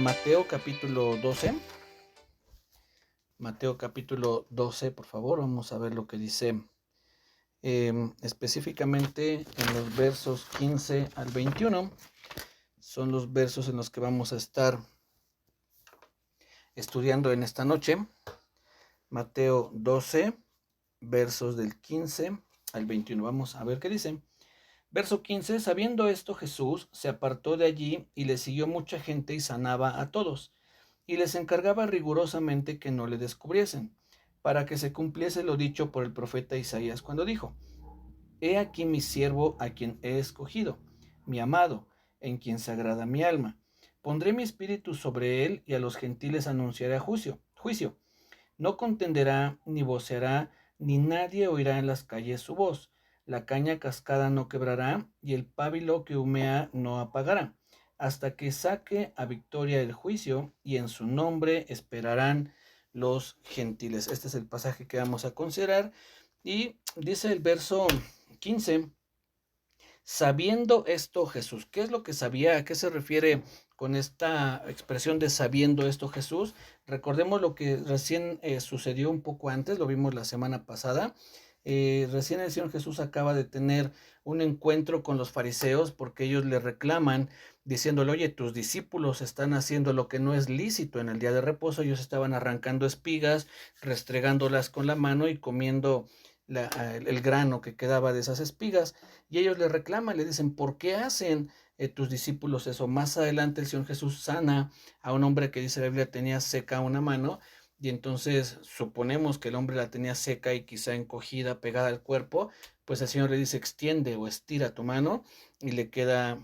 Mateo capítulo 12. Mateo capítulo 12, por favor, vamos a ver lo que dice específicamente en los versos 15 al 21. Son los versos en los que vamos a estar estudiando en esta noche. Mateo 12, versos del 15 al 21. Vamos a ver qué dice. Verso 15, sabiendo esto, Jesús se apartó de allí y le siguió mucha gente y sanaba a todos, y les encargaba rigurosamente que no le descubriesen, para que se cumpliese lo dicho por el profeta Isaías cuando dijo: He aquí mi siervo a quien he escogido, mi amado, en quien se agrada mi alma. Pondré mi espíritu sobre él, y a los gentiles anunciaré juicio. No contenderá, ni voceará, ni nadie oirá en las calles su voz. La caña cascada no quebrará, y el pábilo que humea no apagará, hasta que saque a victoria el juicio, y en su nombre esperarán los gentiles. Este es el pasaje que vamos a considerar. Y dice el verso 15, sabiendo esto Jesús. ¿Qué es lo que sabía? ¿A qué se refiere con esta expresión de sabiendo esto Jesús? Recordemos lo que recién sucedió un poco antes, lo vimos la semana pasada. Recién el Señor Jesús acaba de tener un encuentro con los fariseos porque ellos le reclaman diciéndole: oye, tus discípulos están haciendo lo que no es lícito en el día de reposo. Ellos estaban arrancando espigas, restregándolas con la mano y comiendo el grano que quedaba de esas espigas. Y ellos le reclaman, le dicen: ¿por qué hacen tus discípulos eso? Más adelante el Señor Jesús sana a un hombre que dice la Biblia tenía seca una mano, y entonces suponemos que el hombre la tenía seca y quizá encogida, pegada al cuerpo. Pues el Señor le dice: extiende o estira tu mano, y le queda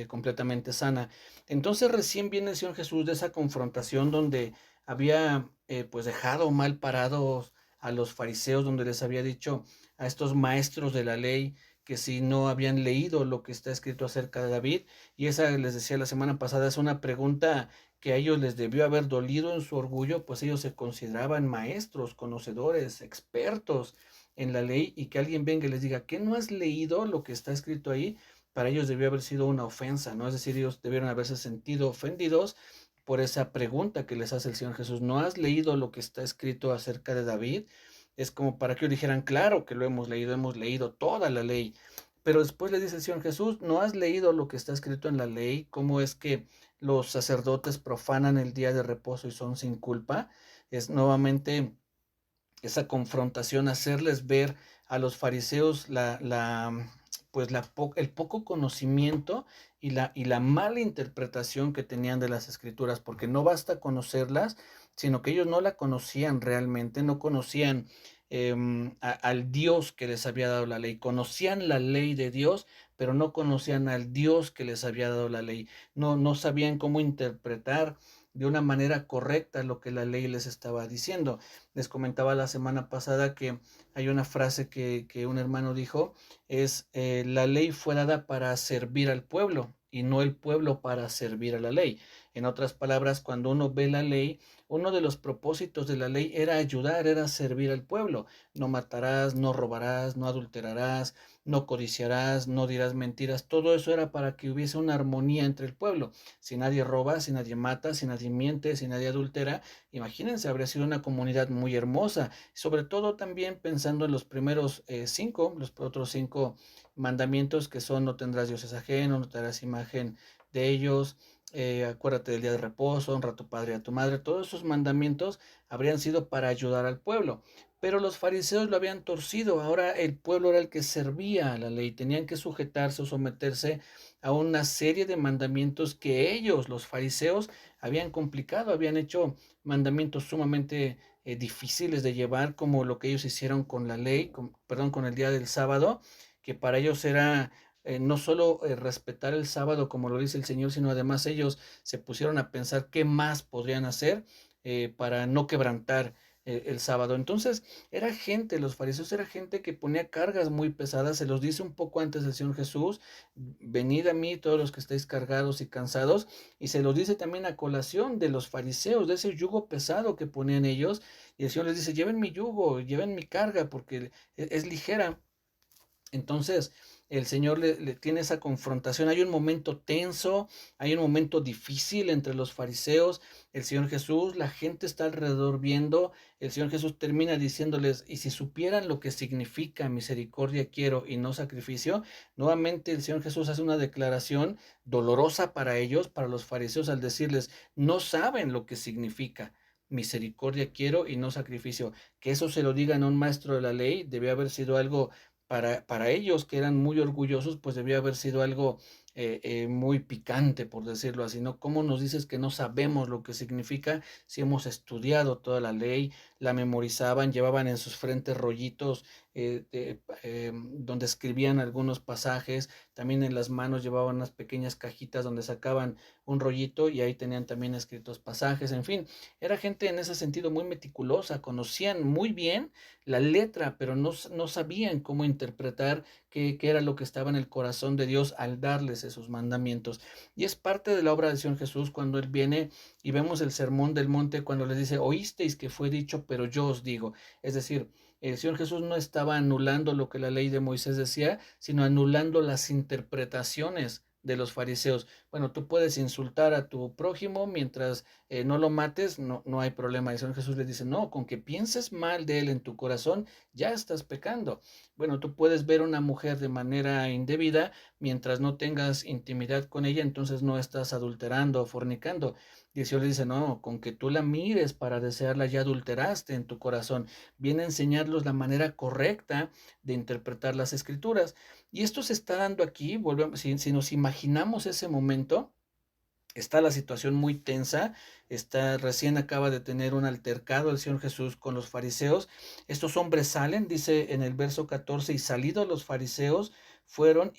completamente sana. Entonces recién viene el Señor Jesús de esa confrontación donde había pues dejado mal parados a los fariseos, donde les había dicho a estos maestros de la ley que si no habían leído lo que está escrito acerca de David. Y esa, les decía la semana pasada, es una pregunta que a ellos les debió haber dolido en su orgullo, pues ellos se consideraban maestros, conocedores, expertos en la ley, y que alguien venga y les diga: ¿qué no has leído lo que está escrito ahí? Para ellos debió haber sido una ofensa, ¿no? Es decir, ellos debieron haberse sentido ofendidos por esa pregunta que les hace el Señor Jesús. ¿No has leído lo que está escrito acerca de David? Es como para que ellos dijeran: claro que lo hemos leído toda la ley. Pero después le dice el Señor Jesús: ¿no has leído lo que está escrito en la ley? ¿Cómo es que los sacerdotes profanan el día de reposo y son sin culpa? Es nuevamente esa confrontación, hacerles ver a los fariseos el poco conocimiento y la mala interpretación que tenían de las escrituras, porque no basta conocerlas, sino que ellos no la conocían realmente, no conocían al Dios que les había dado la ley. Conocían la ley de Dios, pero no conocían al Dios que les había dado la ley. No sabían cómo interpretar de una manera correcta lo que la ley les estaba diciendo. Les comentaba la semana pasada que hay una frase que un hermano dijo: la ley fue dada para servir al pueblo y no el pueblo para servir a la ley. En otras palabras, cuando uno ve la ley, uno de los propósitos de la ley era ayudar, era servir al pueblo. No matarás, no robarás, no adulterarás, no codiciarás, no dirás mentiras. Todo eso era para que hubiese una armonía entre el pueblo. Si nadie roba, si nadie mata, si nadie miente, si nadie adultera, imagínense, habría sido una comunidad muy hermosa. Sobre todo también pensando en los primeros los otros 5 mandamientos, que son: no tendrás dioses ajenos, no te harás imagen de ellos, acuérdate del día de reposo, honra a tu padre y a tu madre. Todos esos mandamientos habrían sido para ayudar al pueblo. Pero los fariseos lo habían torcido. Ahora el pueblo era el que servía a la ley. Tenían que sujetarse o someterse a una serie de mandamientos que ellos, los fariseos, habían complicado, habían hecho mandamientos sumamente difíciles de llevar, como lo que ellos hicieron con la ley, con el día del sábado, que para ellos era no solo respetar el sábado como lo dice el Señor, sino además ellos se pusieron a pensar qué más podrían hacer para no quebrantar el sábado. Entonces los fariseos era gente que ponía cargas muy pesadas. Se los dice un poco antes el Señor Jesús: venid a mí todos los que estáis cargados y cansados. Y se los dice también a colación de los fariseos, de ese yugo pesado que ponían ellos. Y el Señor les dice: lleven mi yugo, lleven mi carga, porque es ligera. Entonces el Señor le tiene esa confrontación. Hay un momento tenso, hay un momento difícil entre los fariseos, el Señor Jesús, la gente está alrededor viendo, el Señor Jesús termina diciéndoles, y si supieran lo que significa misericordia quiero y no sacrificio, nuevamente el Señor Jesús hace una declaración dolorosa para ellos, para los fariseos, al decirles, no saben lo que significa misericordia quiero y no sacrificio. Que eso se lo digan a un maestro de la ley, debe haber sido algo para ellos, que eran muy orgullosos, pues debió haber sido algo muy picante, por decirlo así, ¿no? ¿Cómo nos dices que no sabemos lo que significa si hemos estudiado toda la ley, la memorizaban, llevaban en sus frentes rollitos donde escribían algunos pasajes, también en las manos llevaban unas pequeñas cajitas donde sacaban un rollito y ahí tenían también escritos pasajes, en fin, era gente en ese sentido muy meticulosa, conocían muy bien la letra, pero no sabían cómo interpretar qué era lo que estaba en el corazón de Dios al darles esos mandamientos. Y es parte de la obra del Señor Jesús cuando Él viene y vemos el sermón del monte cuando les dice, oísteis que fue dicho, pero yo os digo. Es decir, el Señor Jesús no estaba anulando lo que la ley de Moisés decía, sino anulando las interpretaciones de los fariseos. Bueno, tú puedes insultar a tu prójimo mientras no lo mates, no hay problema. El Señor Jesús le dice, no, con que pienses mal de él en tu corazón, ya estás pecando. Bueno, tú puedes ver a una mujer de manera indebida, mientras no tengas intimidad con ella, entonces no estás adulterando o fornicando. Y el Señor le dice, no, con que tú la mires para desearla, ya adulteraste en tu corazón. Viene a enseñarlos la manera correcta de interpretar las escrituras. Y esto se está dando aquí, volvemos, si nos imaginamos ese momento, está la situación muy tensa, recién acaba de tener un altercado el Señor Jesús con los fariseos. Estos hombres salen, dice en el verso 14, y salidos los fariseos fueron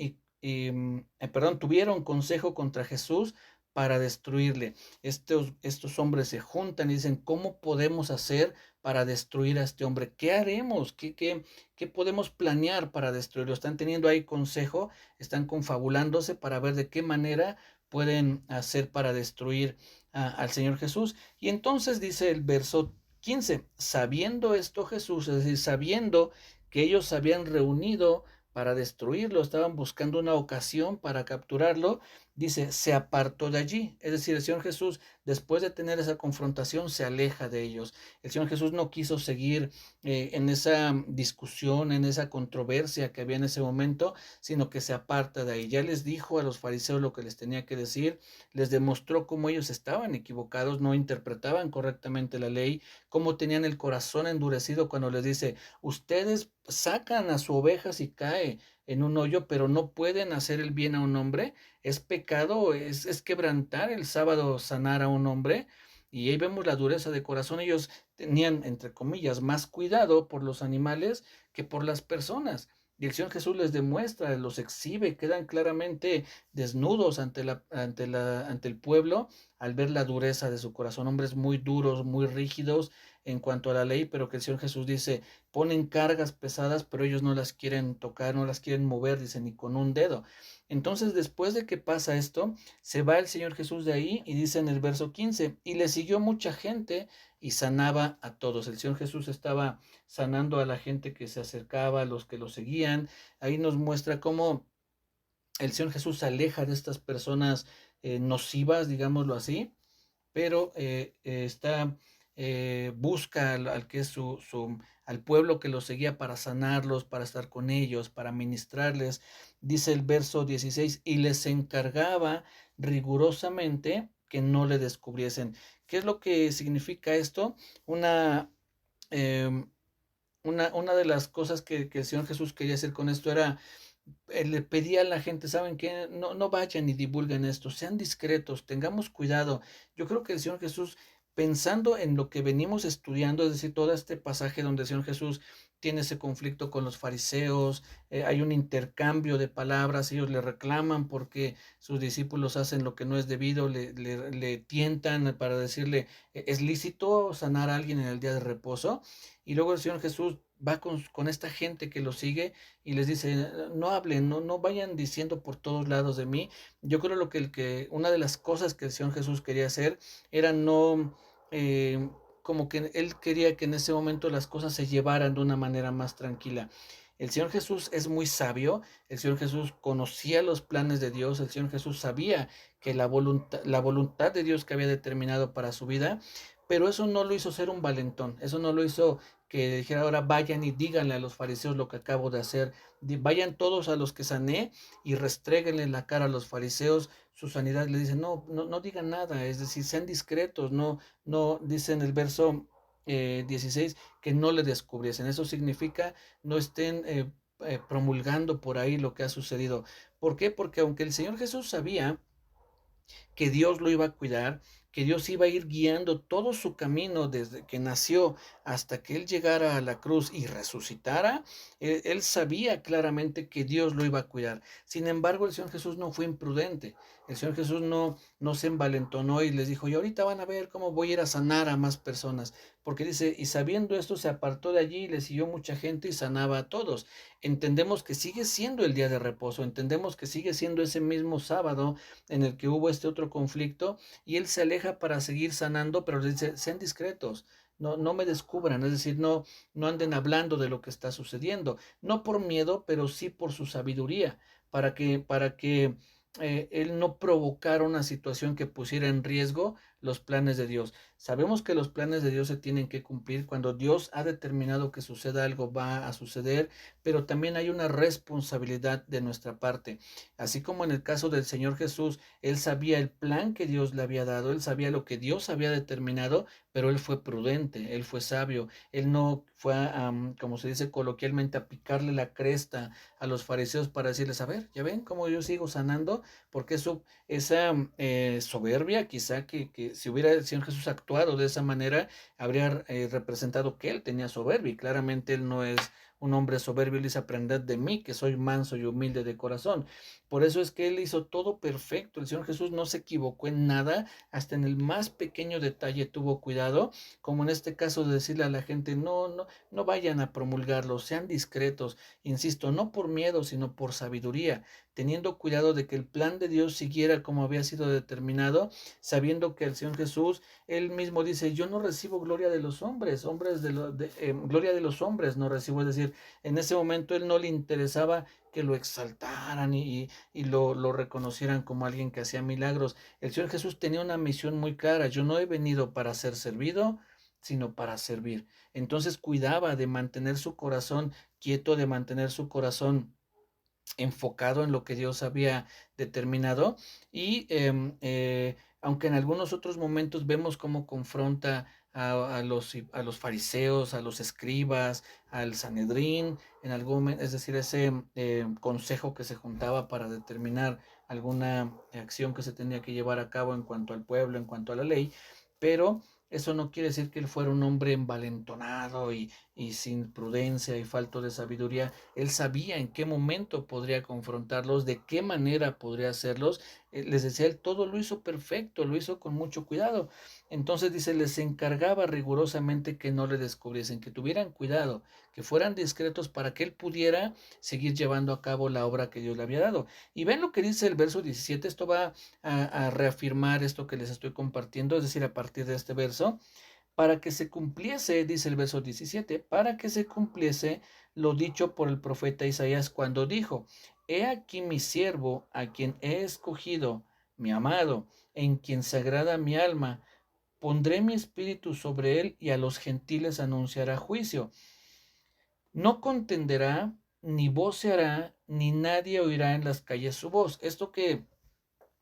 tuvieron consejo contra Jesús para destruirle. Estos hombres se juntan y dicen, ¿cómo podemos hacer para destruir a este hombre? ¿Qué haremos? ¿Qué podemos planear para destruirlo? Están teniendo ahí consejo, están confabulándose para ver de qué manera pueden hacer para destruir al Señor Jesús. Y entonces dice el verso 15, sabiendo esto Jesús, es decir, sabiendo que ellos se habían reunido para destruirlo, estaban buscando una ocasión para capturarlo, dice, se apartó de allí. Es decir, el Señor Jesús, después de tener esa confrontación, se aleja de ellos. El Señor Jesús no quiso seguir en esa discusión, en esa controversia que había en ese momento, sino que se aparta de ahí. Ya les dijo a los fariseos lo que les tenía que decir, les demostró cómo ellos estaban equivocados, no interpretaban correctamente la ley, cómo tenían el corazón endurecido cuando les dice, ustedes sacan a su oveja si cae en un hoyo, pero no pueden hacer el bien a un hombre. Es pecado, es quebrantar el sábado sanar a un hombre. Y ahí vemos la dureza de corazón. Ellos tenían, entre comillas, más cuidado por los animales que por las personas. Y el Señor Jesús les demuestra, los exhibe, quedan claramente desnudos ante el pueblo al ver la dureza de su corazón. Hombres muy duros, muy rígidos en cuanto a la ley, pero que el Señor Jesús dice, ponen cargas pesadas, pero ellos no las quieren tocar, no las quieren mover, dice, ni con un dedo. Entonces, después de que pasa esto, se va el Señor Jesús de ahí y dice en el verso 15, y le siguió mucha gente y sanaba a todos. El Señor Jesús estaba sanando a la gente que se acercaba, a los que lo seguían. Ahí nos muestra cómo el Señor Jesús se aleja de estas personas nocivas, digámoslo así, pero busca al que es al pueblo que lo seguía para sanarlos, para estar con ellos, para ministrarles. Dice el verso 16, y les encargaba rigurosamente que no le descubriesen. ¿Qué es lo que significa esto? Una, eh, una de las cosas que el Señor Jesús quería hacer con esto era le pedía a la gente, ¿saben qué? No vayan y divulguen esto, sean discretos, tengamos cuidado. Yo creo que el Señor Jesús, pensando en lo que venimos estudiando, es decir, todo este pasaje donde el Señor Jesús tiene ese conflicto con los fariseos, hay un intercambio de palabras, ellos le reclaman porque sus discípulos hacen lo que no es debido, le tientan para decirle, ¿es lícito sanar a alguien en el día de reposo? Y luego el Señor Jesús va con esta gente que lo sigue y les dice, no hablen, no vayan diciendo por todos lados de mí. Yo creo una de las cosas que el Señor Jesús quería hacer era no, como que Él quería que en ese momento las cosas se llevaran de una manera más tranquila. El Señor Jesús es muy sabio, el Señor Jesús conocía los planes de Dios, el Señor Jesús sabía que la voluntad de Dios que había determinado para su vida, pero eso no lo hizo ser un valentón, eso no lo hizo que dijera ahora vayan y díganle a los fariseos lo que acabo de hacer, vayan todos a los que sané y restréguenle en la cara a los fariseos su sanidad. Le dicen, no digan nada, es decir, sean discretos, no, dice en el verso 16 que no le descubriesen. Eso significa no estén promulgando por ahí lo que ha sucedido. ¿Por qué? Porque aunque el Señor Jesús sabía que Dios lo iba a cuidar, que Dios iba a ir guiando todo su camino desde que nació hasta que Él llegara a la cruz y resucitara, él sabía claramente que Dios lo iba a cuidar. Sin embargo, el Señor Jesús no fue imprudente. El Señor Jesús no se envalentonó y les dijo, y ahorita van a ver cómo voy a ir a sanar a más personas. Porque dice, y sabiendo esto se apartó de allí y le siguió mucha gente y sanaba a todos. Entendemos que sigue siendo el día de reposo, entendemos que sigue siendo ese mismo sábado en el que hubo este otro conflicto y él se aleja para seguir sanando, pero les dice, sean discretos, no me descubran, es decir, no anden hablando de lo que está sucediendo, no por miedo, pero sí por su sabiduría, para que él no provocara una situación que pusiera en riesgo los planes de Dios. Sabemos que los planes de Dios se tienen que cumplir. Cuando Dios ha determinado que suceda algo, va a suceder, pero también hay una responsabilidad de nuestra parte. Así como en el caso del Señor Jesús, él sabía el plan que Dios le había dado, él sabía lo que Dios había determinado, pero él fue prudente, él fue sabio, él no fue, como se dice coloquialmente, a picarle la cresta a los fariseos para decirles, a ver, ya ven cómo yo sigo sanando, porque esa soberbia, quizá que si hubiera el Señor Jesús actuado de esa manera, habría representado que él tenía soberbia, y claramente él no es un hombre soberbio. Él dice, aprended de mí, que soy manso y humilde de corazón. Por eso es que él hizo todo perfecto. El Señor Jesús no se equivocó en nada, hasta en el más pequeño detalle tuvo cuidado, como en este caso de decirle a la gente, no vayan a promulgarlo, sean discretos, insisto, no por miedo, sino por sabiduría, teniendo cuidado de que el plan de Dios siguiera como había sido determinado, sabiendo que el Señor Jesús, él mismo dice, yo no recibo gloria de los hombres, gloria de los hombres no recibo, es decir, en ese momento él no le interesaba que lo exaltaran y lo reconocieran como alguien que hacía milagros. El Señor Jesús tenía una misión muy clara, yo no he venido para ser servido, sino para servir. Entonces cuidaba de mantener su corazón quieto, de mantener su corazón enfocado en lo que Dios había determinado y aunque en algunos otros momentos vemos cómo confronta a los fariseos, a los escribas, al Sanedrín, en algún momento, es decir, ese consejo que se juntaba para determinar alguna acción que se tenía que llevar a cabo en cuanto al pueblo, en cuanto a la ley, pero eso no quiere decir que él fuera un hombre envalentonado y sin prudencia y falto de sabiduría. Él sabía en qué momento podría confrontarlos, de qué manera podría hacerlos. Les decía, él todo lo hizo perfecto, lo hizo con mucho cuidado. Entonces dice, les encargaba rigurosamente que no le descubriesen, que tuvieran cuidado, que fueran discretos para que él pudiera seguir llevando a cabo la obra que Dios le había dado. Y ven lo que dice el verso 17, esto va a reafirmar esto que les estoy compartiendo, es decir, a partir de este verso, para que se cumpliese, dice el verso 17, para que se cumpliese lo dicho por el profeta Isaías cuando dijo, he aquí mi siervo, a quien he escogido, mi amado, en quien se agrada mi alma, pondré mi espíritu sobre él y a los gentiles anunciará juicio. No contenderá, ni voceará, ni nadie oirá en las calles su voz. Esto que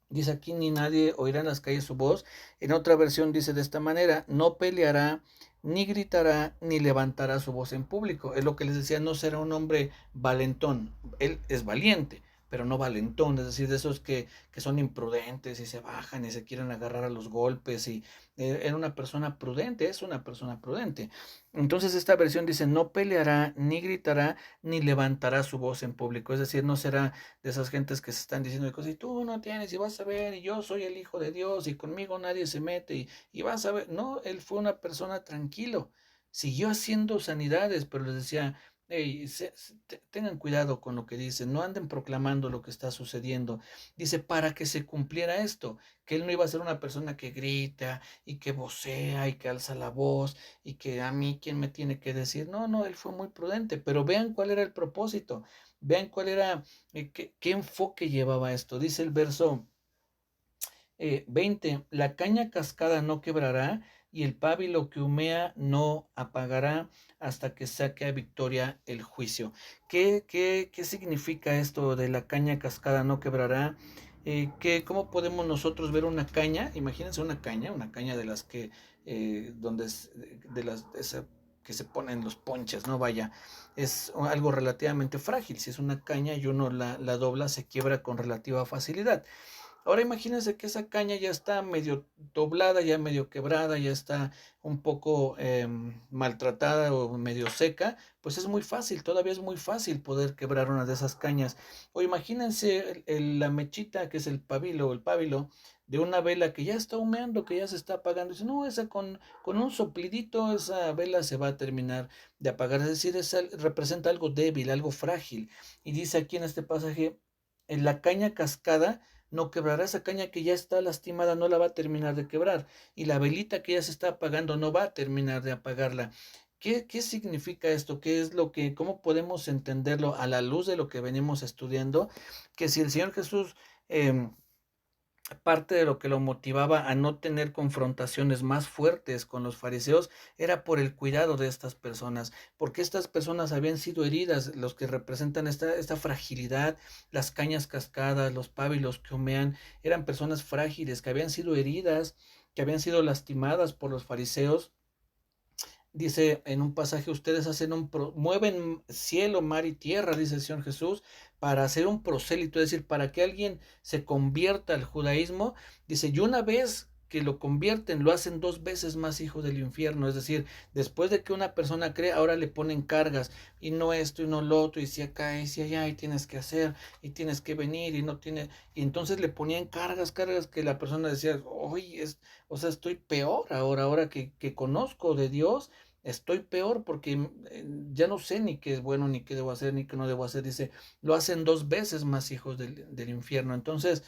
dice aquí, ni nadie oirá en las calles su voz. En otra versión dice de esta manera, no peleará, ni gritará, ni levantará su voz en público. Es lo que les decía, no será un hombre valentón. Él es valiente, pero no valentón, es decir, de esos que son imprudentes y se bajan y se quieren agarrar a los golpes. Y era una persona prudente, es una persona prudente. Entonces esta versión dice, no peleará, ni gritará, ni levantará su voz en público. Es decir, no será de esas gentes que se están diciendo cosas, y tú no tienes, y vas a ver, y yo soy el Hijo de Dios, y conmigo nadie se mete, y vas a ver. No, él fue una persona tranquilo, siguió haciendo sanidades, pero les decía, Ey, tengan cuidado con lo que dicen, no anden proclamando lo que está sucediendo. Dice, para que se cumpliera esto, que él no iba a ser una persona que grita y que vocea y que alza la voz y que a mí, ¿quién me tiene que decir? No, no, él fue muy prudente, pero vean cuál era el propósito, vean cuál era, qué enfoque llevaba esto. Dice el verso 20, la caña cascada no quebrará y el pábilo que humea no apagará hasta que saque a victoria el juicio. ¿Qué significa esto de la caña cascada no quebrará? ¿Cómo podemos nosotros ver una caña? Imagínense una caña de las que, de las que se ponen los ponches, ¿no? Vaya, es algo relativamente frágil. Si es una caña y uno la dobla, se quiebra con relativa facilidad. Ahora imagínense que esa caña ya está medio doblada, ya medio quebrada, ya está un poco maltratada o medio seca, pues es muy fácil, todavía es muy fácil poder quebrar una de esas cañas. O imagínense la mechita que es el pábilo de una vela que ya está humeando, que ya se está apagando. Dice, no, esa con un soplidito, esa vela se va a terminar de apagar. Es decir, representa algo débil, algo frágil. Y dice aquí en este pasaje, en la caña cascada no quebrará esa caña que ya está lastimada, no la va a terminar de quebrar. Y la velita que ya se está apagando no va a terminar de apagarla. ¿Qué significa esto? ¿Qué es lo que, cómo podemos entenderlo a la luz de lo que venimos estudiando? Que si el Señor Jesús eh, parte de lo que lo motivaba a no tener confrontaciones más fuertes con los fariseos era por el cuidado de estas personas, porque estas personas habían sido heridas, los que representan esta fragilidad, las cañas cascadas, los pábilos que humean, eran personas frágiles que habían sido heridas, que habían sido lastimadas por los fariseos. Dice en un pasaje, ustedes mueven cielo, mar y tierra, dice el Señor Jesús, para hacer un prosélito, es decir, para que alguien se convierta al judaísmo. Dice, y una vez que lo convierten, lo hacen 2 veces más hijo del infierno. Es decir, después de que una persona cree, ahora le ponen cargas, y no esto, y no lo otro, y si acá, y si allá, y tienes que hacer, y tienes que venir, y no tiene, y entonces le ponían cargas que la persona decía, oye, o sea, estoy peor ahora que conozco de Dios. Estoy peor porque ya no sé ni qué es bueno, ni qué debo hacer, ni qué no debo hacer. Dice, lo hacen 2 veces más hijos del infierno. Entonces,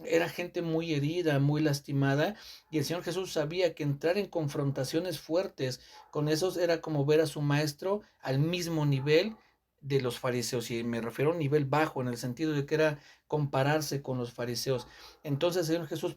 era gente muy herida, muy lastimada, y el Señor Jesús sabía que entrar en confrontaciones fuertes con esos era como ver a su maestro al mismo nivel de los fariseos, y me refiero a un nivel bajo, en el sentido de que era compararse con los fariseos. Entonces el Señor Jesús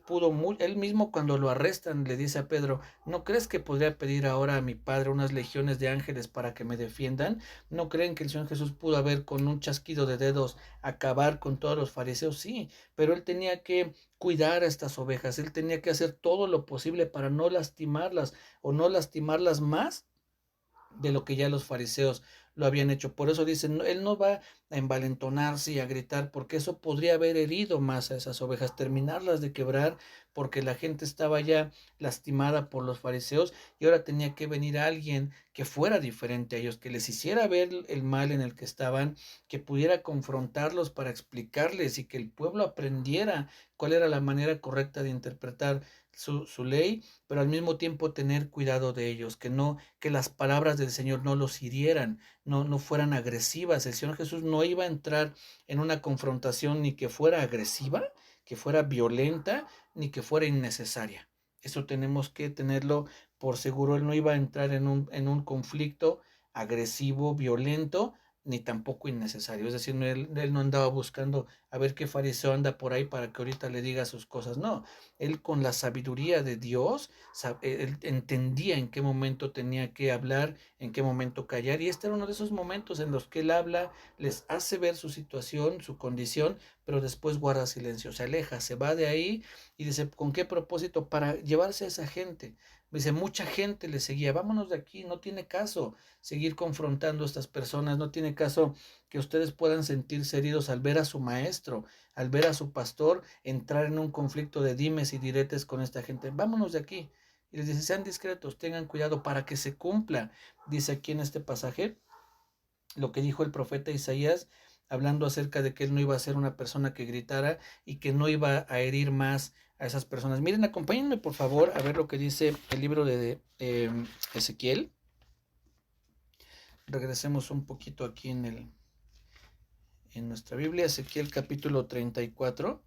él mismo cuando lo arrestan le dice a Pedro, ¿no crees que podría pedir ahora a mi Padre unas legiones de ángeles para que me defiendan? ¿No creen que el Señor Jesús pudo haber con un chasquido de dedos acabar con todos los fariseos? Sí, pero él tenía que cuidar a estas ovejas, él tenía que hacer todo lo posible para no lastimarlas o no lastimarlas más de lo que ya los fariseos lo habían hecho. Por eso dicen, él no va a envalentonarse y a gritar, porque eso podría haber herido más a esas ovejas, terminarlas de quebrar, porque la gente estaba ya lastimada por los fariseos y ahora tenía que venir alguien que fuera diferente a ellos, que les hiciera ver el mal en el que estaban, que pudiera confrontarlos para explicarles y que el pueblo aprendiera cuál era la manera correcta de interpretar su ley, pero al mismo tiempo tener cuidado de ellos, que las palabras del Señor no los hirieran, no fueran agresivas. El Señor Jesús no iba a entrar en una confrontación ni que fuera agresiva, que fuera violenta, ni que fuera innecesaria. Eso tenemos que tenerlo por seguro. Él no iba a entrar en un conflicto agresivo, violento, ni tampoco innecesario. Es decir, él no andaba buscando a ver qué fariseo anda por ahí para que ahorita le diga sus cosas. No, él con la sabiduría de Dios, él entendía en qué momento tenía que hablar, en qué momento callar. Y este era uno de esos momentos en los que él habla, les hace ver su situación, su condición, pero después guarda silencio, se aleja, se va de ahí y dice, ¿con qué propósito? Para llevarse a esa gente. Dice, mucha gente le seguía, vámonos de aquí, no tiene caso seguir confrontando a estas personas, no tiene caso que ustedes puedan sentirse heridos al ver a su maestro, al ver a su pastor entrar en un conflicto de dimes y diretes con esta gente. Vámonos de aquí. Y les dice, sean discretos, tengan cuidado para que se cumpla, dice aquí en este pasaje, lo que dijo el profeta Isaías, hablando acerca de que él no iba a ser una persona que gritara y que no iba a herir más a esas personas. Miren, acompáñenme por favor a ver lo que dice el libro de Ezequiel. regresemos un poquito aquí en nuestra Biblia, Ezequiel capítulo 34.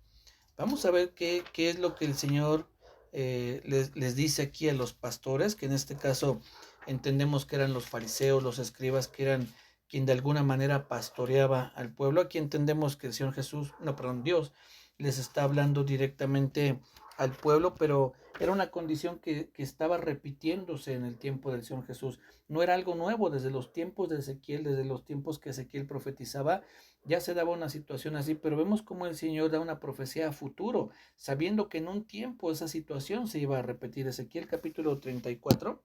Vamos a ver qué es lo que el Señor les dice aquí a los pastores, que en este caso entendemos que eran los fariseos, los escribas, que eran quien de alguna manera pastoreaba al pueblo. Aquí entendemos que el Señor Jesús, no, perdón, Dios les está hablando directamente al pueblo, pero era una condición que estaba repitiéndose en el tiempo del Señor Jesús. No era algo nuevo, desde los tiempos de Ezequiel, desde los tiempos que Ezequiel profetizaba, ya se daba una situación así, pero vemos cómo el Señor da una profecía a futuro, sabiendo que en un tiempo esa situación se iba a repetir. Ezequiel capítulo 34,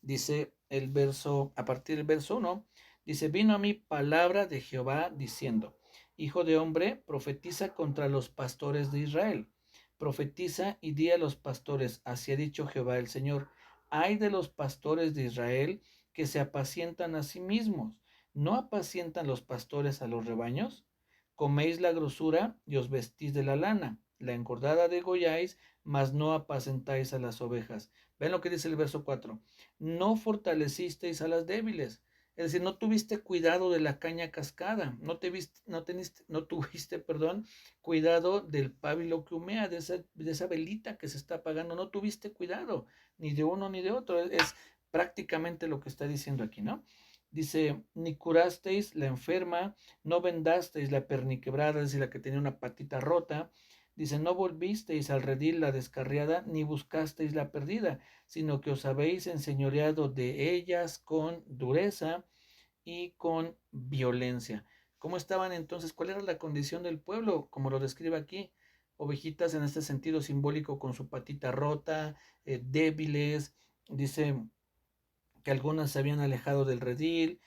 dice el verso, a partir del verso 1, dice, vino a mí palabra de Jehová diciendo, hijo de hombre, profetiza contra los pastores de Israel. Profetiza y di a los pastores, así ha dicho Jehová el Señor, ay de los pastores de Israel que se apacientan a sí mismos. ¿No apacientan los pastores a los rebaños? Coméis la grosura y os vestís de la lana, la engordada degolláis, mas no apacentáis a las ovejas. Ven lo que dice el verso 4. No fortalecisteis a las débiles. Es decir, no tuviste cuidado de la caña cascada, no tuviste, perdón, cuidado del pábilo que humea, de esa velita que se está apagando, no tuviste cuidado, ni de uno ni de otro. Es prácticamente lo que está diciendo aquí, ¿no? Dice, ni curasteis la enferma, no vendasteis la perniquebrada, es decir, la que tenía una patita rota. Dice, no volvisteis al redil la descarriada, ni buscasteis la perdida, sino que os habéis enseñoreado de ellas con dureza y con violencia. ¿Cómo estaban entonces? ¿Cuál era la condición del pueblo? Como lo describe aquí, ovejitas en este sentido simbólico con su patita rota, débiles. Dice que algunas se habían alejado del redil,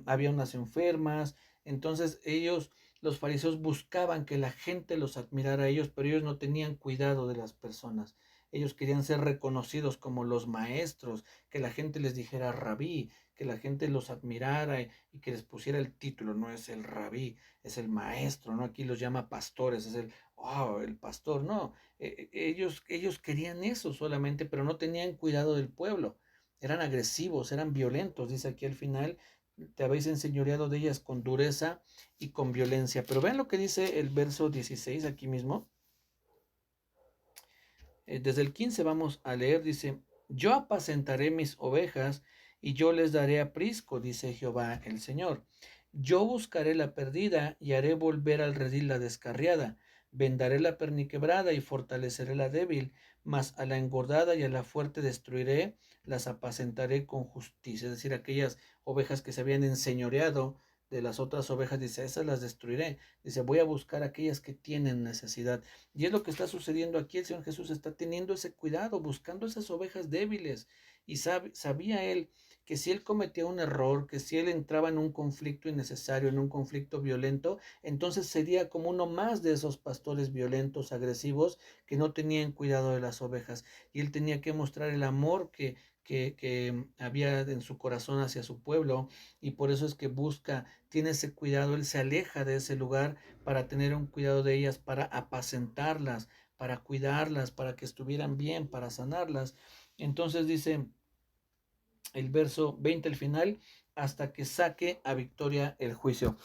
había unas enfermas. Entonces ellos, los fariseos, buscaban que la gente los admirara a ellos, pero ellos no tenían cuidado de las personas. Ellos querían ser reconocidos como los maestros, que la gente les dijera rabí, que la gente los admirara y que les pusiera el título. No es el rabí, es el maestro, ¿no? Aquí los llama pastores, es el pastor. No, ellos querían eso solamente, pero no tenían cuidado del pueblo. Eran agresivos, eran violentos, dice aquí al final, te habéis enseñoreado de ellas con dureza y con violencia. Pero vean lo que dice el verso 16 aquí mismo. Desde el 15 vamos a leer, dice, yo apacentaré mis ovejas y yo les daré aprisco, dice Jehová el Señor. Yo buscaré la perdida y haré volver al redil la descarriada. Vendaré la perniquebrada y fortaleceré la débil, mas a la engordada y a la fuerte destruiré, las apacentaré con justicia. Es decir, aquellas ovejas que se habían enseñoreado de las otras ovejas, dice, esas las destruiré. Dice, voy a buscar aquellas que tienen necesidad. Y es lo que está sucediendo aquí. El Señor Jesús está teniendo ese cuidado, buscando esas ovejas débiles. Y sabía él que si él cometía un error, que si él entraba en un conflicto innecesario, en un conflicto violento, entonces sería como uno más de esos pastores violentos, agresivos, que no tenían cuidado de las ovejas. Y él tenía que mostrar el amor que había en su corazón hacia su pueblo, y por eso es que tiene ese cuidado, él se aleja de ese lugar para tener un cuidado de ellas, para apacentarlas, para cuidarlas, para que estuvieran bien, para sanarlas. Entonces dice el verso 20 al final, hasta que saque a victoria el juicio.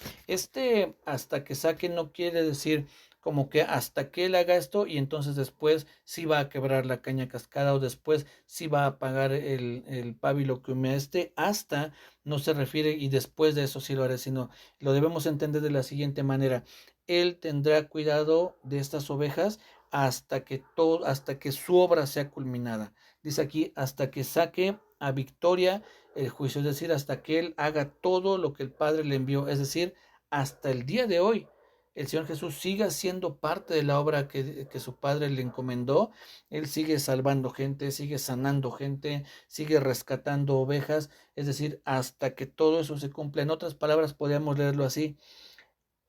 Hasta que saque no quiere decir como que hasta que él haga esto y entonces después sí va a quebrar la caña cascada o después sí va a apagar el pábilo que humea. Hasta no se refiere y después de eso sí lo haré, sino lo debemos entender de la siguiente manera. Él tendrá cuidado de estas ovejas hasta que su obra sea culminada. Dice aquí, hasta que saque a victoria el juicio, es decir, hasta que él haga todo lo que el Padre le envió, es decir, hasta el día de hoy. El Señor Jesús siga siendo parte de la obra que su Padre le encomendó. Él sigue salvando gente, sigue sanando gente, sigue rescatando ovejas, es decir, hasta que todo eso se cumpla. En otras palabras, podríamos leerlo así.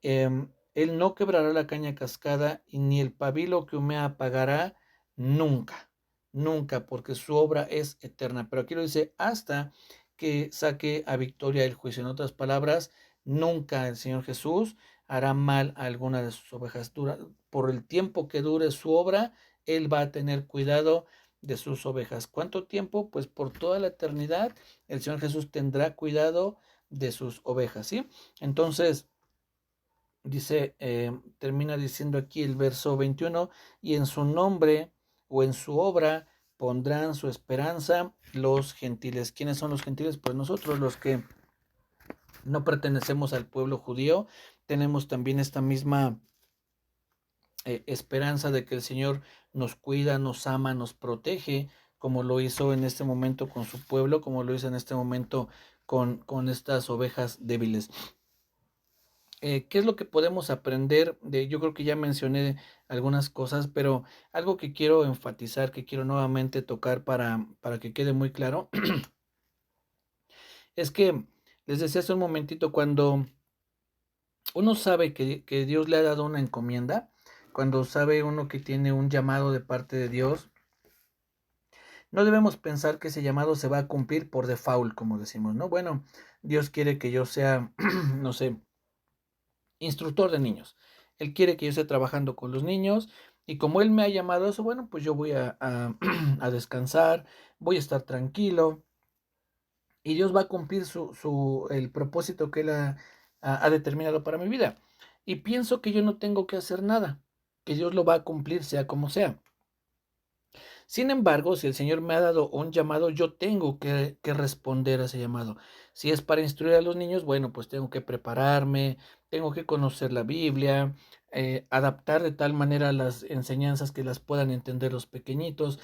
Él no quebrará la caña cascada y ni el pabilo que humea apagará nunca, nunca, porque su obra es eterna. Pero aquí lo dice hasta que saque a victoria el juicio. En otras palabras, nunca el Señor Jesús hará mal a alguna de sus ovejas. Por el tiempo que dure su obra, Él va a tener cuidado de sus ovejas. ¿Cuánto tiempo? Pues por toda la eternidad el Señor Jesús tendrá cuidado de sus ovejas, ¿sí? Entonces, dice, termina diciendo aquí el verso 21, y en su nombre o en su obra pondrán su esperanza los gentiles. ¿Quiénes son los gentiles? Pues nosotros, los que no pertenecemos al pueblo judío, tenemos también esta misma esperanza de que el Señor nos cuida, nos ama, nos protege, como lo hizo en este momento con su pueblo, como lo hizo en este momento con estas ovejas débiles. ¿Qué es lo que podemos aprender de? Yo creo que ya mencioné algunas cosas, pero algo que quiero enfatizar, que quiero nuevamente tocar para que quede muy claro, es que les decía hace un momentito, cuando uno sabe que Dios le ha dado una encomienda, cuando sabe uno que tiene un llamado de parte de Dios, no debemos pensar que ese llamado se va a cumplir por default, como decimos, ¿no? Bueno, Dios quiere que yo sea, no sé, instructor de niños. Él quiere que yo esté trabajando con los niños y como Él me ha llamado a eso, bueno, pues yo voy a descansar, voy a estar tranquilo y Dios va a cumplir el propósito que Él ha determinado para mi vida. Y pienso que yo no tengo que hacer nada, que Dios lo va a cumplir sea como sea. Sin embargo, si el Señor me ha dado un llamado, yo tengo que responder a ese llamado. Si es para instruir a los niños, bueno, pues tengo que prepararme, tengo que conocer la Biblia, adaptar de tal manera las enseñanzas que las puedan entender los pequeñitos.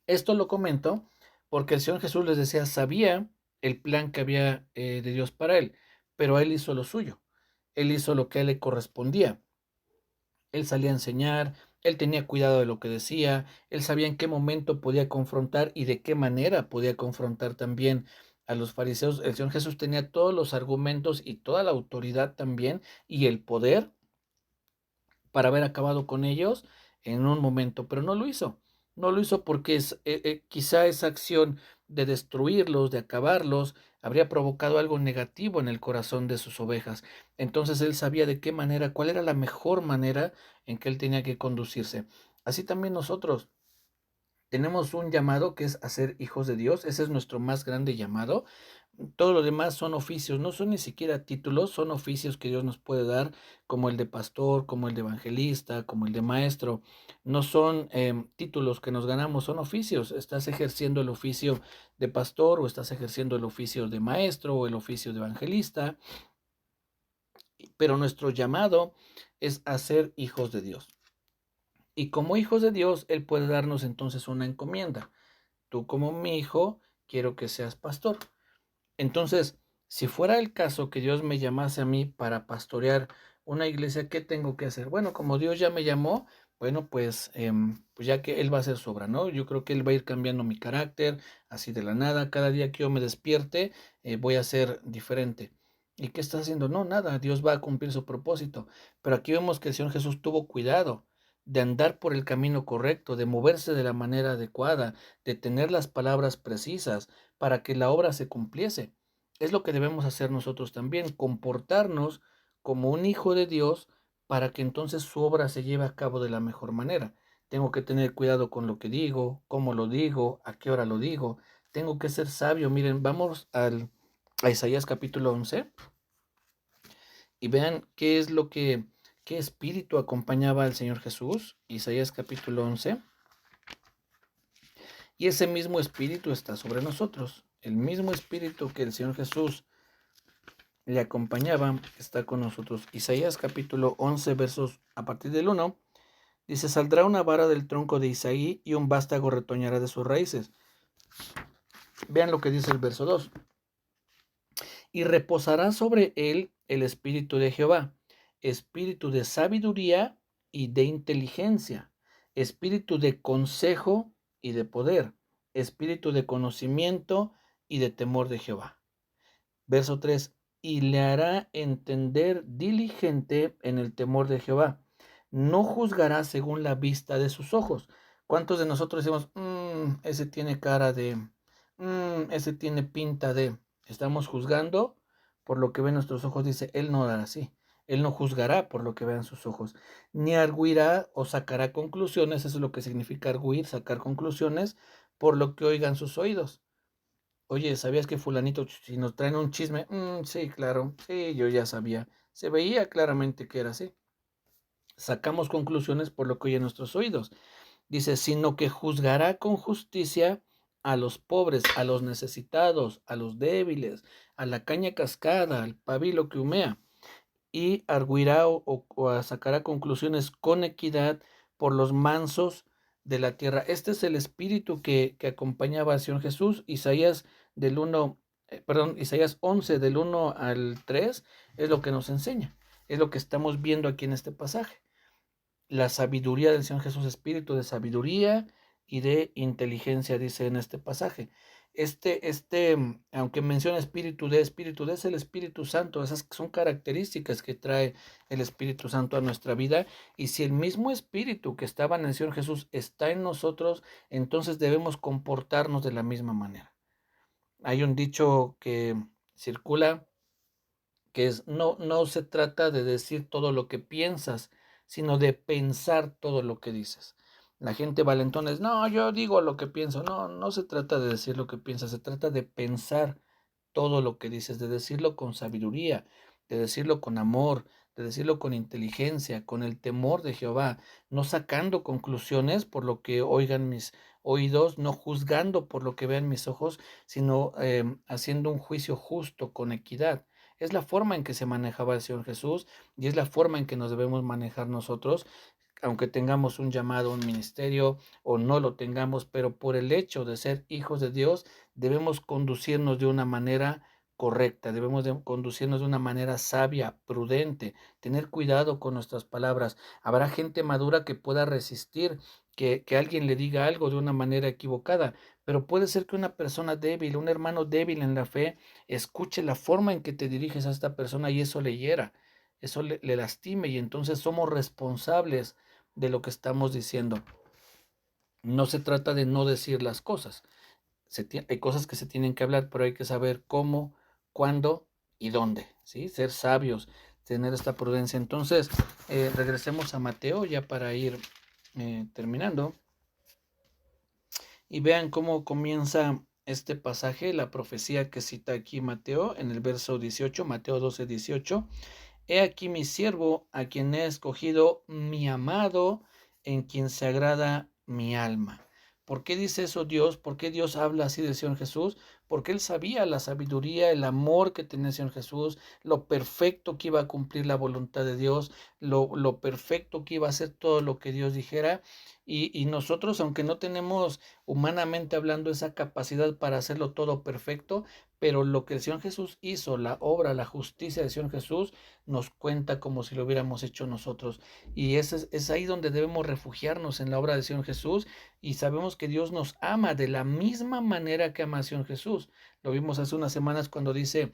Esto lo comento porque el Señor Jesús les decía, sabía el plan que había de Dios para él, pero él hizo lo suyo, él hizo lo que a él le correspondía. Él salía a enseñar, él tenía cuidado de lo que decía, él sabía en qué momento podía confrontar y de qué manera podía confrontar también a los fariseos. El Señor Jesús tenía todos los argumentos y toda la autoridad también y el poder para haber acabado con ellos en un momento, pero no lo hizo. No lo hizo porque quizá esa acción de destruirlos, de acabarlos, habría provocado algo negativo en el corazón de sus ovejas. Entonces él sabía de qué manera, cuál era la mejor manera en que él tenía que conducirse. Así también nosotros tenemos un llamado que es a ser hijos de Dios. Ese es nuestro más grande llamado. Todo lo demás son oficios, no son ni siquiera títulos, son oficios que Dios nos puede dar, como el de pastor, como el de evangelista, como el de maestro. No son títulos que nos ganamos, son oficios. Estás ejerciendo el oficio de pastor o estás ejerciendo el oficio de maestro o el oficio de evangelista, pero nuestro llamado es a ser hijos de Dios. Y como hijos de Dios, Él puede darnos entonces una encomienda. Tú como mi hijo, quiero que seas pastor. Entonces, si fuera el caso que Dios me llamase a mí para pastorear una iglesia, ¿qué tengo que hacer? Bueno, como Dios ya me llamó, bueno, pues ya que Él va a hacer su obra, ¿no? Yo creo que Él va a ir cambiando mi carácter, así de la nada. Cada día que yo me despierte, voy a ser diferente. ¿Y qué está haciendo? No, nada, Dios va a cumplir su propósito. Pero aquí vemos que el Señor Jesús tuvo cuidado de andar por el camino correcto, de moverse de la manera adecuada, de tener las palabras precisas para que la obra se cumpliese. Es lo que debemos hacer nosotros también, comportarnos como un hijo de Dios para que entonces su obra se lleve a cabo de la mejor manera. Tengo que tener cuidado con lo que digo, cómo lo digo, a qué hora lo digo. Tengo que ser sabio. Miren, vamos a Isaías capítulo 11 y vean qué espíritu acompañaba al Señor Jesús. Isaías capítulo 11. Y ese mismo espíritu está sobre nosotros. El mismo espíritu que el Señor Jesús le acompañaba está con nosotros. Isaías capítulo 11 versos a partir del 1 dice, saldrá una vara del tronco de Isaí y un vástago retoñará de sus raíces. Vean lo que dice el verso 2. Y reposará sobre él el espíritu de Jehová, espíritu de sabiduría y de inteligencia, espíritu de consejo y de poder, espíritu de conocimiento y de temor de Jehová. Verso 3. Y le hará entender diligente en el temor de Jehová. No juzgará según la vista de sus ojos. ¿Cuántos de nosotros decimos, ese tiene cara de, ese tiene pinta de? Estamos juzgando por lo que ven nuestros ojos, dice, él no hará así. Él no juzgará por lo que vean sus ojos, ni arguirá o sacará conclusiones, eso es lo que significa arguir, sacar conclusiones, por lo que oigan sus oídos. Oye, ¿sabías que fulanito, si nos traen un chisme? Sí, claro, sí, yo ya sabía. Se veía claramente que era así. Sacamos conclusiones por lo que oyen nuestros oídos. Dice, sino que juzgará con justicia a los pobres, a los necesitados, a los débiles, a la caña cascada, al pabilo que humea, y arguirá o sacará conclusiones con equidad por los mansos de la tierra. Este es el espíritu que acompañaba al Señor Jesús. Isaías 11 del 1 al 3 es lo que nos enseña, es lo que estamos viendo aquí en este pasaje. La sabiduría del Señor Jesús, espíritu de sabiduría y de inteligencia, dice en este pasaje. Aunque menciona espíritu de, es el Espíritu Santo. Esas son características que trae el Espíritu Santo a nuestra vida. Y si el mismo espíritu que estaba en el Señor Jesús está en nosotros, entonces debemos comportarnos de la misma manera. Hay un dicho que circula que es, no se trata de decir todo lo que piensas, sino de pensar todo lo que dices. La gente valentona es, no, yo digo lo que pienso. No se trata de decir lo que piensas, se trata de pensar todo lo que dices, de decirlo con sabiduría, de decirlo con amor, de decirlo con inteligencia, con el temor de Jehová, no sacando conclusiones por lo que oigan mis oídos, no juzgando por lo que vean mis ojos, sino haciendo un juicio justo con equidad. Es la forma en que se manejaba el Señor Jesús y es la forma en que nos debemos manejar nosotros, aunque tengamos un llamado, un ministerio o no lo tengamos, pero por el hecho de ser hijos de Dios, debemos conducirnos de una manera correcta, debemos de conducirnos de una manera sabia, prudente, tener cuidado con nuestras palabras. Habrá gente madura que pueda resistir que alguien le diga algo de una manera equivocada, pero puede ser que una persona débil, un hermano débil en la fe, escuche la forma en que te diriges a esta persona y eso le hiera, eso le lastime, y entonces somos responsables de lo que estamos diciendo. No se trata de no decir las cosas. Hay cosas que se tienen que hablar, pero hay que saber cómo, cuándo y dónde, ¿sí? Ser sabios, tener esta prudencia. Entonces, regresemos a Mateo ya para ir terminando. Y vean cómo comienza este pasaje, la profecía que cita aquí Mateo en el verso 18, Mateo 12, 18. He aquí mi siervo, a quien he escogido, mi amado, en quien se agrada mi alma. ¿Por qué dice eso Dios? ¿Por qué Dios habla así del Señor Jesús? Porque Él sabía la sabiduría, el amor que tenía el Señor Jesús, lo perfecto que iba a cumplir la voluntad de Dios, lo perfecto que iba a hacer todo lo que Dios dijera. Y nosotros, aunque no tenemos humanamente hablando esa capacidad para hacerlo todo perfecto, pero lo que el Señor Jesús hizo, la obra, la justicia del Señor Jesús, nos cuenta como si lo hubiéramos hecho nosotros. Y es ahí donde debemos refugiarnos en la obra del Señor Jesús, y sabemos que Dios nos ama de la misma manera que ama al Señor Jesús. Lo vimos hace unas semanas cuando dice,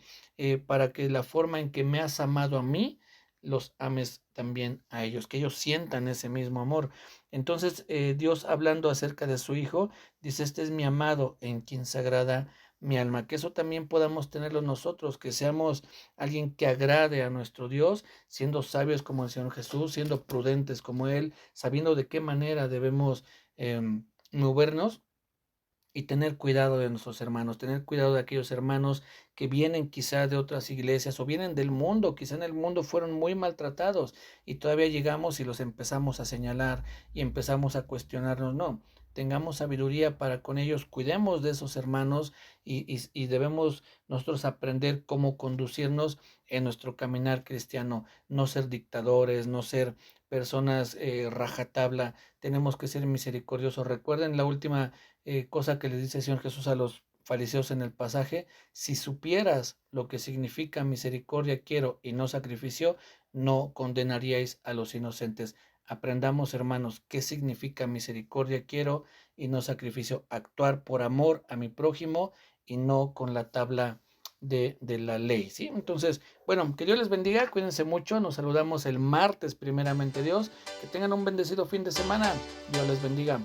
para que la forma en que me has amado a mí, los ames también a ellos, que ellos sientan ese mismo amor. Entonces, Dios hablando acerca de su Hijo, dice, este es mi amado en quien se agrada mi alma. Que eso también podamos tenerlo nosotros, que seamos alguien que agrade a nuestro Dios, siendo sabios como el Señor Jesús, siendo prudentes como Él, sabiendo de qué manera debemos movernos, y tener cuidado de nuestros hermanos, tener cuidado de aquellos hermanos que vienen quizá de otras iglesias o vienen del mundo, quizá en el mundo fueron muy maltratados y todavía llegamos y los empezamos a señalar y empezamos a cuestionarnos. No, tengamos sabiduría para con ellos, cuidemos de esos hermanos, y debemos nosotros aprender cómo conducirnos en nuestro caminar cristiano, no ser dictadores, no ser personas rajatabla, tenemos que ser misericordiosos. Recuerden la última cosa que le dice el Señor Jesús a los fariseos en el pasaje: si supieras lo que significa misericordia quiero y no sacrificio, no condenaríais a los inocentes. Aprendamos, hermanos, qué significa misericordia quiero y no sacrificio. Actuar por amor a mi prójimo y no con la tabla de la ley, ¿sí? Entonces, bueno, que Dios les bendiga, cuídense mucho, nos saludamos el martes, primeramente Dios, que tengan un bendecido fin de semana, Dios les bendiga.